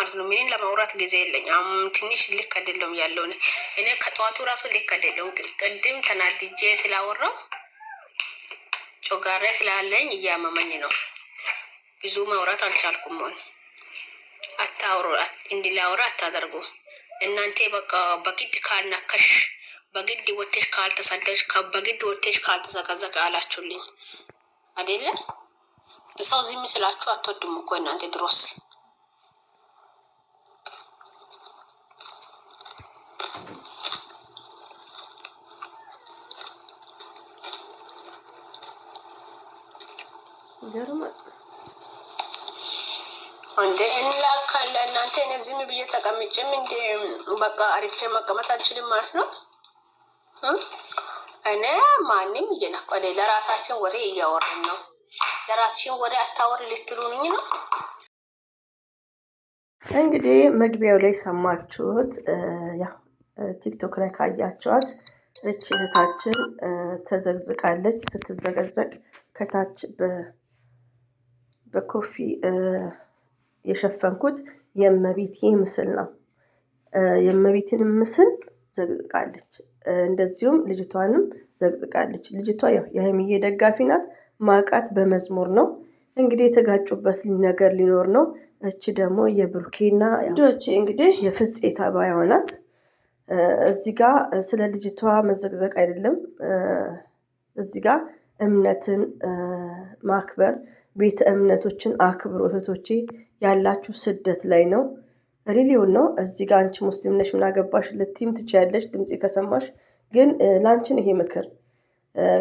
ማለት ነው። ምንም ለማውራት ጊዜ የለኝም። ትንሽ ልክ አይደለም ያለው እኔ ከጠዋቱ ራሱ ልክ አይደለም። ቅድም ተናድጄ ስላወራው ጮጋሬ ስላለኝ እያመመኝ ነው። ብዙ ማውራት አልቻልኩም። ሆን አታውሩ፣ እንዲላውራ አታደርጉ እናንተ። በቃ በግድ ካልናከሽ፣ በግድ ወጥተሽ ካልተሰደሽ፣ በግድ ወጥተሽ ካልተዘቀዘቀ አላችሁልኝ አይደለ? ሰው ዝም ስላችሁ አትወዱም እኮ እናንተ ድሮስ። እንደ እንላካለ እናንተ እነዚህም ብዬ ተቀምጬም እንደ በቃ አሪፌ መቀመጥ አልችልም ማለት ነው። እኔ ማንም እየነቀለ ለራሳችን ወሬ እያወራን ነው። ለራስሽን ወሬ አታወሪ ልትሉኝ ነው። እንግዲህ መግቢያው ላይ ሰማችሁት። ያ ቲክቶክ ላይ ካያችኋት እቺ እህታችን ተዘግዝቃለች። ስትዘገዘቅ ከታች በኮፊ የሸፈንኩት የእመቤቴ ምስል ነው። የእመቤቴን ምስል ዘግዝቃለች። እንደዚሁም ልጅቷንም ዘግዝቃለች። ልጅቷ ያው የሀይሚዬ ደጋፊ ናት። ማቃት በመዝሙር ነው እንግዲህ የተጋጩበት ነገር ሊኖር ነው። እቺ ደግሞ የብሩኬና ዶቼ እንግዲህ የፍፄ ታባያ ናት። እዚህ ጋር ስለ ልጅቷ መዘግዘቅ አይደለም። እዚህ ጋር እምነትን ማክበር፣ ቤተ እምነቶችን አክብሩ እህቶቼ። ያላችሁ ስደት ላይ ነው፣ ሪሊዮን ነው። እዚህ ጋር አንቺ ሙስሊም ነሽ ምን አገባሽ ልትይም ትችያለሽ፣ ድምጽ ከሰማሽ። ግን ላንቺን ይሄ ምክር።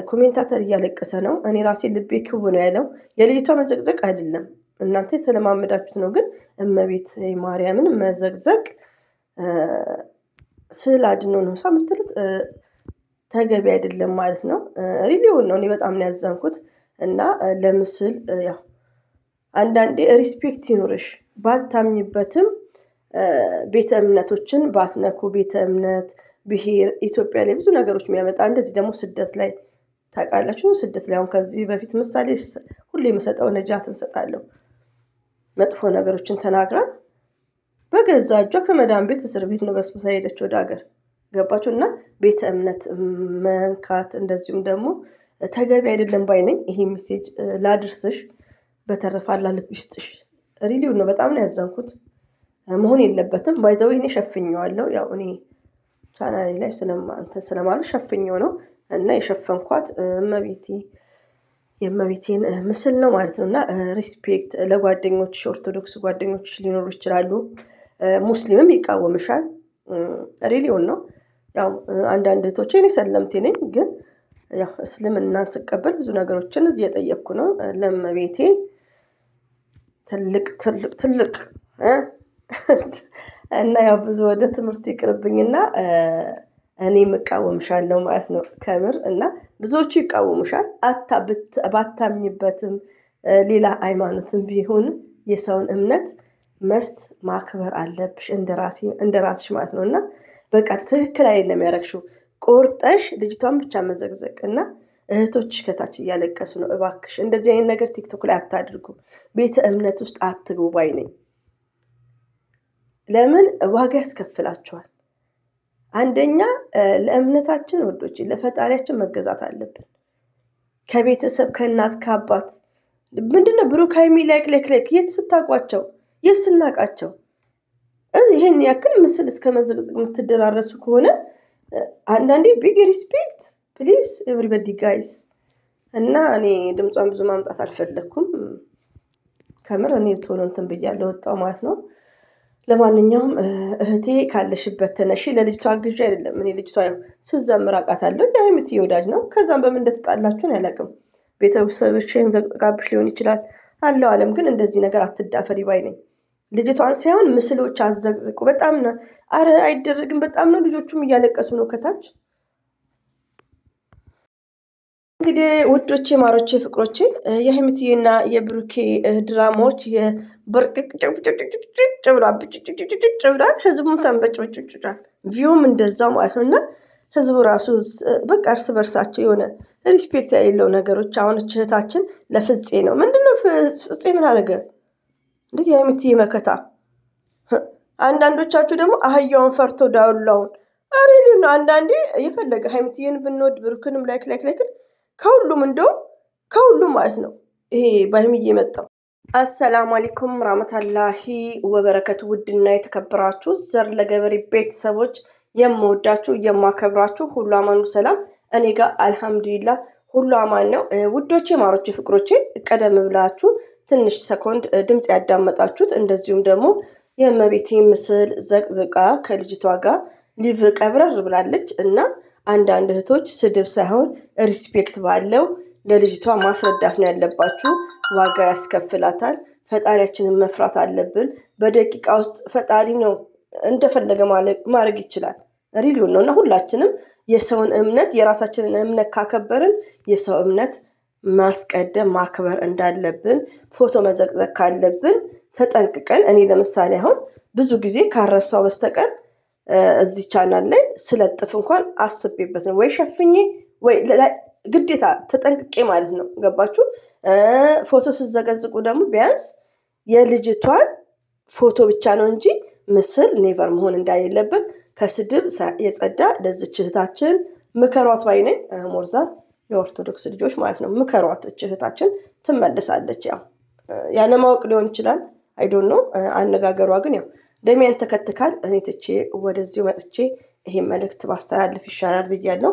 ኮሜንታተር እያለቀሰ ነው። እኔ ራሴ ልቤ ክው ነው ያለው። የልጅቷ መዘግዘቅ አይደለም እናንተ የተለማመዳችሁት ነው። ግን እመቤት ማርያምን መዘግዘቅ ስዕል አድኖ ነው የምትሉት ተገቢ አይደለም ማለት ነው። ሪሊዮን ነው። እኔ በጣም ነው ያዘንኩት። እና ለምስል ያው አንዳንዴ ሪስፔክት ይኑርሽ። ባታምኝበትም ቤተ እምነቶችን ባትነኩ። ቤተ እምነት ብሔር ኢትዮጵያ ላይ ብዙ ነገሮች የሚያመጣ እንደዚህ ደግሞ ስደት ላይ ታውቃላችሁ። ስደት ላይ አሁን ከዚህ በፊት ምሳሌ ሁሌ የምሰጠው ነጃትን ሰጣለሁ። መጥፎ ነገሮችን ተናግራ በገዛ እጇ ከመዳን ቤት እስር ቤት ነው በስብሳ ሄደች ወደ ሀገር። ገባችሁ? እና ቤተ እምነት መንካት እንደዚሁም ደግሞ ተገቢ አይደለም ባይ ነኝ። ይሄ ሜሴጅ ላድርስሽ። በተረፈ አላህ ልብ ይስጥሽ። ሪሊው ነው። በጣም ነው ያዘንኩት። መሆን የለበትም። ባይዘው እኔ ሸፍኘዋለሁ። ያው እኔ ቻናሌ ላይ ስለማለት ሸፍኘው ነው እና የሸፈንኳት የእመቤቴን ምስል ነው ማለት ነው። እና ሪስፔክት ለጓደኞች ኦርቶዶክስ ጓደኞች ሊኖሩ ይችላሉ። ሙስሊምም ይቃወምሻል። ሪሊዮን ነው። ያው አንዳንድ እህቶቼ እኔ ሰለምቴ ነኝ፣ ግን ያው እስልምና ስቀበል ብዙ ነገሮችን እየጠየቅኩ ነው። ለእመቤቴ ትልቅ እና ያው ብዙ ወደ ትምህርት ይቅርብኝና እኔ እቃወምሻለሁ ማለት ነው ከምር። እና ብዙዎቹ ይቃወሙሻል። ባታምኝበትም ሌላ ሃይማኖትም ቢሆን የሰውን እምነት ማክበር አለብሽ እንደራስሽ ማለት ነው። እና በቃ ትክክል አይደለም ያረግሽው። ቆርጠሽ ልጅቷን ብቻ መዘግዘቅ እና እህቶችሽ ከታች እያለቀሱ ነው። እባክሽ እንደዚህ አይነት ነገር ቲክቶክ ላይ አታድርጉ። ቤተ እምነት ውስጥ አትግቡ ባይ ነኝ። ለምን ዋጋ ያስከፍላችኋል። አንደኛ ለእምነታችን ወዶች ለፈጣሪያችን መገዛት አለብን። ከቤተሰብ ከእናት ከአባት ምንድነው ብሩክ ሃይሚ ላይክ የት ስታውቋቸው የት ስናውቃቸው ይሄን ያክል ምስል እስከ መዘግዘግ የምትደራረሱ ከሆነ አንዳንዴ ቢግ ሪስፔክት ፕሊዝ ኤቭሪባዲ ጋይስ። እና እኔ ድምጿን ብዙ ማምጣት አልፈለኩም ከምር። እኔ ቶሎ እንትን ብያለሁ ወጣው ማለት ነው። ለማንኛውም እህቴ ካለሽበት ተነሺ። ለልጅቷ አግዢ አይደለም። እኔ ልጅቷ ያው ስዘምር አውቃታለሁ። የሀይሚዬ ወዳጅ ነው። ከዛም በምን እንደተጣላችሁን ያላቅም። ቤተሰብሽን ዘቅዝቃብሽ ሊሆን ይችላል አለው አለም። ግን እንደዚህ ነገር አትዳፈሪ ባይ ነኝ። ልጅቷን ሳይሆን ምስሎች አዘቅዝቁ። በጣም ነው አረ አይደረግም። በጣም ነው ልጆቹም እያለቀሱ ነው ከታች። እንግዲህ ውዶቼ ማሮቼ ፍቅሮቼ የሀይሚዬና የብሩኬ ድራማዎች የበርቅቅ ብሏል። ህዝቡም ተንበጭብጭብጫል። ቪውም እንደዛው ማለት ነው። እና ህዝቡ ራሱ በቃ እርስ በርሳቸው የሆነ ሪስፔክት የሌለው ነገሮች። አሁን እህታችን ለፍፄ ነው ምንድነው ፍፄ ምን አደረገ? እንግዲህ የሀይሚዬ መከታ አንዳንዶቻችሁ ደግሞ አህያውን ፈርቶ ዳውላውን አሬሊ ነው። አንዳንዴ የፈለገ ሀይሚትዬን ብንወድ ብሩክንም ላይክ ከሁሉም እንደውም ከሁሉም ማለት ነው ይሄ በሀይሚዬ የመጣው። አሰላሙ አለይኩም ራህመቱላሂ ወበረከቱ። ውድና የተከበራችሁ ዘር ለገበሬ ቤተሰቦች የምወዳችሁ የማከብራችሁ ሁሉ አማኑ ሰላም፣ እኔ ጋር አልሐምዱሊላህ ሁሉ አማን ነው። ውዶቼ ማሮቼ ፍቅሮቼ፣ ቀደም ብላችሁ ትንሽ ሰኮንድ ድምፅ ያዳመጣችሁት እንደዚሁም ደግሞ የእመቤቴ ምስል ዘቅዝቃ ከልጅቷ ጋር ሊቭ ቀብረር ብላለች እና አንዳንድ እህቶች ስድብ ሳይሆን ሪስፔክት ባለው ለልጅቷ ማስረዳት ነው ያለባችሁ። ዋጋ ያስከፍላታል። ፈጣሪያችንን መፍራት አለብን። በደቂቃ ውስጥ ፈጣሪ ነው እንደፈለገ ማድረግ ይችላል። ሪሊዮን ነው እና ሁላችንም የሰውን እምነት የራሳችንን እምነት ካከበርን የሰው እምነት ማስቀደም ማክበር እንዳለብን፣ ፎቶ መዘቅዘቅ ካለብን ተጠንቅቀን። እኔ ለምሳሌ አሁን ብዙ ጊዜ ካረሳው በስተቀር እዚህ ቻናል ላይ ስለጥፍ እንኳን አስቤበት ነው ወይ ሸፍኜ ወይ ግዴታ ተጠንቅቄ ማለት ነው። ገባችሁ? ፎቶ ስዘቀዝቁ ደግሞ ቢያንስ የልጅቷን ፎቶ ብቻ ነው እንጂ ምስል ኔቨር መሆን እንዳሌለበት ከስድብ የጸዳ ለዚች እህታችን ምከሯት ባይ ነኝ። ሞርዛን የኦርቶዶክስ ልጆች ማለት ነው ምከሯት። እህታችን ትመልሳለች። ያው ያለማወቅ ሊሆን ይችላል አይዶን ነው አነጋገሯ ግን ያው ደሚያን ተከትካል። እኔ ትቼ ወደዚሁ መጥቼ ይሄን መልእክት ባስተላልፍ ይሻላል ብያለሁ።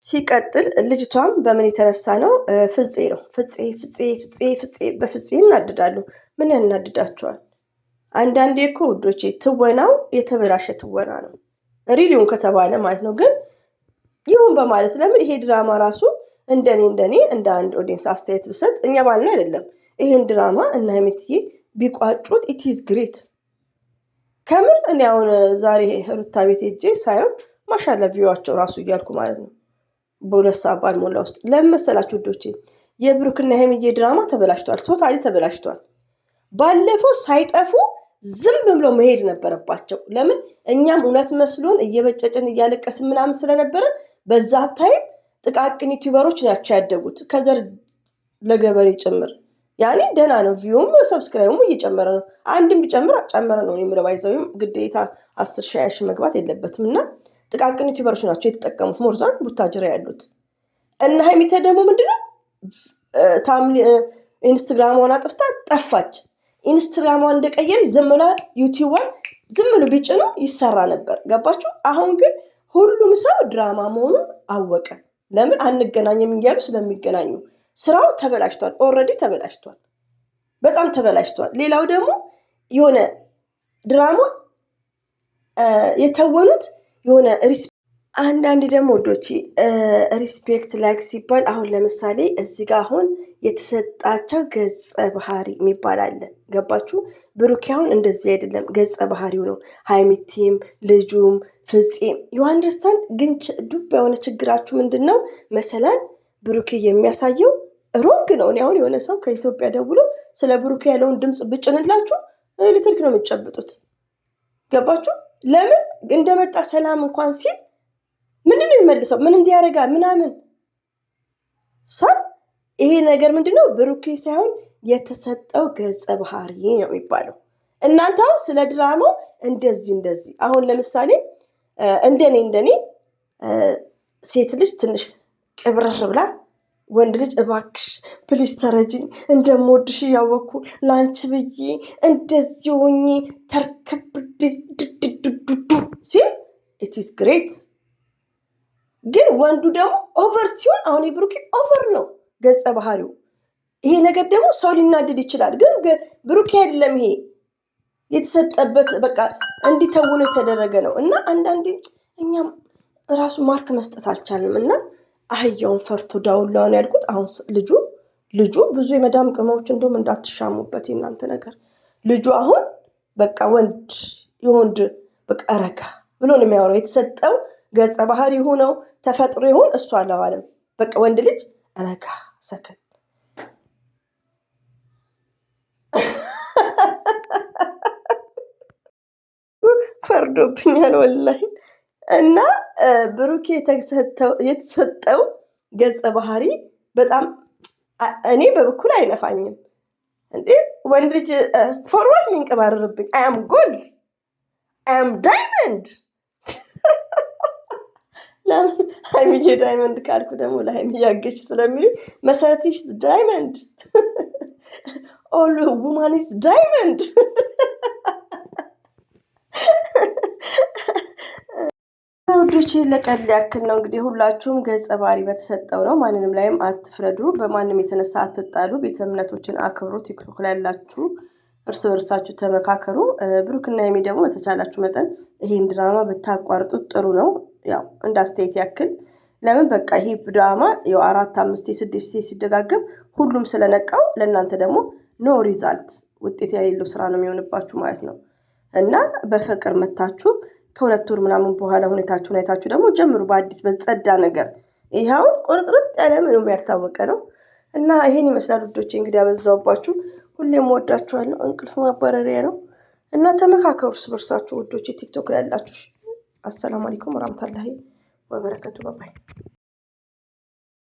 ሲቀጥል ልጅቷም በምን የተነሳ ነው? ፍፄ ነው። ፍፄ በፍፄ እናድዳሉ። ምን ያናድዳቸዋል? አንዳንዴ እኮ ውዶቼ ትወናው የተበላሸ ትወና ነው። ሪሊውን ከተባለ ማለት ነው። ግን ይሁን በማለት ለምን ይሄ ድራማ ራሱ እንደኔ እንደ አንድ ኦዲየንስ አስተያየት ብሰጥ እኛ ባልና አይደለም ይሄን ድራማ እና ሀይሚትዬ ቢቋጩት ኢትዝ ግሬት። ከምር እኔ አሁን ዛሬ ሩታ ቤት ሄጄ ሳየው ማሻላ ቪዋቸው ራሱ እያልኩ ማለት ነው በሁለት ሰዓት ባልሞላ ውስጥ። ለምን መሰላችሁ ውዶቼ? የብሩክና ሀይሚዬ ድራማ ተበላሽቷል። ቶታሊ ተበላሽቷል። ባለፈው ሳይጠፉ ዝም ብለው መሄድ ነበረባቸው። ለምን? እኛም እውነት መስሎን እየበጨጭን እያለቀስን ምናምን ስለነበረ በዛ ታይም ጥቃቅን ዩቲዩበሮች ናቸው ያደጉት ከዘር ለገበሬ ጭምር። ያኔ ደህና ነው። ቪውም ሰብስክራይቡም እየጨመረ ነው። አንድም ቢጨምር ጨመረ ነው የሚለው ባይዘውም ግዴታ 10 ሺህ መግባት የለበትም እና ጥቃቅን ዩቲዩበሮች ናቸው የተጠቀሙት። ሞርዛን ቡታጅራ ያሉት እና ሀይሚቴ ደግሞ ምንድነው ኢንስታግራሟን አጥፍታ ጠፋች። ኢንስታግራሟን እንደቀየረ ዝም ብላ ዩቲዩቧን ዝም ብሎ ቢጭኑ ይሰራ ነበር። ገባችሁ? አሁን ግን ሁሉም ሰው ድራማ መሆኑን አወቀ። ለምን አንገናኝም እያሉ ስለሚገናኙ ስራው ተበላሽቷል። ኦልሬዲ ተበላሽቷል። በጣም ተበላሽቷል። ሌላው ደግሞ የሆነ ድራማ የተወኑት የሆነ አንዳንድ ደግሞ ወዶች ሪስፔክት ላይክ ሲባል አሁን ለምሳሌ እዚህ ጋር አሁን የተሰጣቸው ገጸ ባህሪ የሚባል አለ። ገባችሁ? ብሩኬ አሁን እንደዚህ አይደለም፣ ገጸ ባህሪው ነው። ሀይሚቲም ልጁም ፍፄም ዩ አንደርስታንድ። ግን ዱብ የሆነ ችግራችሁ ምንድን ነው መሰላል? ብሩኬ የሚያሳየው ሮንግ ነው። እኔ አሁን የሆነ ሰው ከኢትዮጵያ ደውሎ ስለ ብሩኬ ያለውን ድምፅ ብጭንላችሁ ኤሌክትሪክ ነው የምትጨብጡት። ገባችሁ? ለምን እንደመጣ ሰላም እንኳን ሲል ምንድን ነው የሚመልሰው? ምን እንዲያደርጋ ምናምን ይሄ ነገር ምንድነው? ብሩኬ ሳይሆን የተሰጠው ገጸ ባህሪ ነው የሚባለው። እናንተ አሁን ስለ ድራማው እንደዚህ አሁን ለምሳሌ እንደኔ ሴት ልጅ ትንሽ ቅብረር ብላ ወንድ ልጅ እባክሽ ፕሊስ ተረጅኝ እንደምወድሽ እያወቅኩ ላንቺ ብዬ እንደዚህ ሆኜ ተርክብ ሲል ኢትስ ግሬት። ግን ወንዱ ደግሞ ኦቨር ሲሆን አሁን የብሩኬ ኦቨር ነው ገጸ ባህሪው። ይሄ ነገር ደግሞ ሰው ሊናደድ ይችላል። ግን ብሩኬ አይደለም ይሄ የተሰጠበት በቃ እንዲተውኑ የተደረገ ነው። እና አንዳንዴ እኛም ራሱ ማርክ መስጠት አልቻልንም እና አህያውን ፈርቶ ዳውላውን ያልኩት። አሁን ልጁ ብዙ የመዳም ቅመሞች እንደውም እንዳትሻሙበት የእናንተ ነገር። ልጁ አሁን በቃ ወንድ በቃ ረጋ ብሎ ነው የሚያወራው። የተሰጠው ገጸ ባህሪ ሆነው ተፈጥሮ ይሁን እሱ አለዋለም። በቃ ወንድ ልጅ ረጋ ሰከን ፈርዶብኛል ወላሂ። እና ብሩኬ የተሰጠው ገጸ ባህሪ በጣም እኔ በበኩል አይነፋኝም። እንዴ ወንድ ልጅ ፎርዋት የሚንቀባረርብኝ አይ አም ጎልድ አይ አም ዳይመንድ። ለምን ሀይሚዬ ዳይመንድ ካልኩ ደግሞ ለሀይሚ ያገች ስለሚሉ መሰረትሽ ዳይመንድ ኦል ውማን ኢዝ ዳይመንድ። ውዶቼ ለቀልድ ያክል ነው እንግዲህ። ሁላችሁም ገጸ ባህሪ በተሰጠው ነው። ማንንም ላይም አትፍረዱ። በማንም የተነሳ አትጣሉ። ቤተ እምነቶችን አክብሩ። ቲክቶክ ላይ ያላችሁ እርስ በርሳችሁ ተመካከሩ። ብሩክና ሀይሚ ደግሞ በተቻላችሁ መጠን ይሄን ድራማ ብታቋርጡት ጥሩ ነው። ያው እንደ አስተያየት ያክል ለምን በቃ ይሄ ድራማ ያው 4፣ 5፣ 6 ሲደጋገም ሁሉም ስለነቃው ለእናንተ ደግሞ ኖ ሪዛልት ውጤት የሌለው ስራ ነው የሚሆንባችሁ ማለት ነው። እና በፍቅር መታችሁ ከ2 ወር ምናምን በኋላ ሁኔታችሁን አይታችሁ ደግሞ ጀምሩ በአዲስ በጸዳ ነገር። ይኸውን ቁርጥርጥ ያለ ምንም ያልታወቀ ነው። እና ይሄን ይመስላል ውዶቼ። እንግዲህ አበዛውባችሁ። ሁሌም ወዳችኋለሁ። እንቅልፍ ማባረሪያ ነው እና ተመካከሩ እርስ በርሳችሁ ውዶቼ። ቲክቶክ ላይ ያላችሁ አሰላሙ አለይኩም ወራህመቱላሂ ወበረከቱ። ባባይ